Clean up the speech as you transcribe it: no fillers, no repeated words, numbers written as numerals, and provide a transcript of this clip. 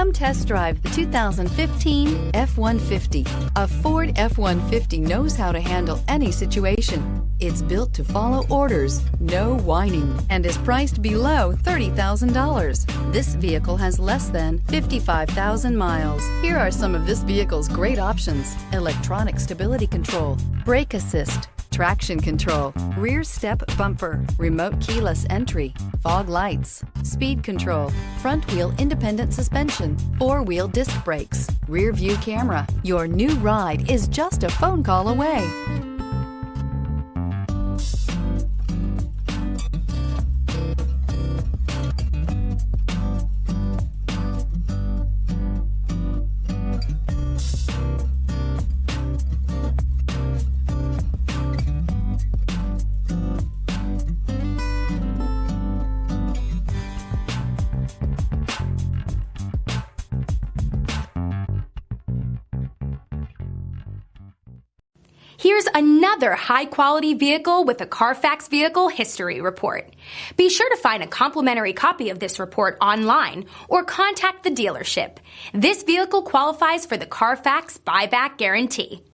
Come test drive the 2015 F-150. A Ford F-150 knows how to handle any situation. It's built to follow orders, no whining, and is priced below $30,000. This vehicle has less than 55,000 miles. Here are some of this vehicle's great options: electronic stability control, brake assist, traction control, rear step bumper, remote keyless entry, fog lights, speed control, front wheel independent suspension, four-wheel disc brakes, rear view camera. Your new ride is just a phone call away. Here's another high-quality vehicle with a CARFAX Vehicle History Report. Be sure to find a complimentary copy of this report online or contact the dealership. This vehicle qualifies for the CARFAX Buyback Guarantee.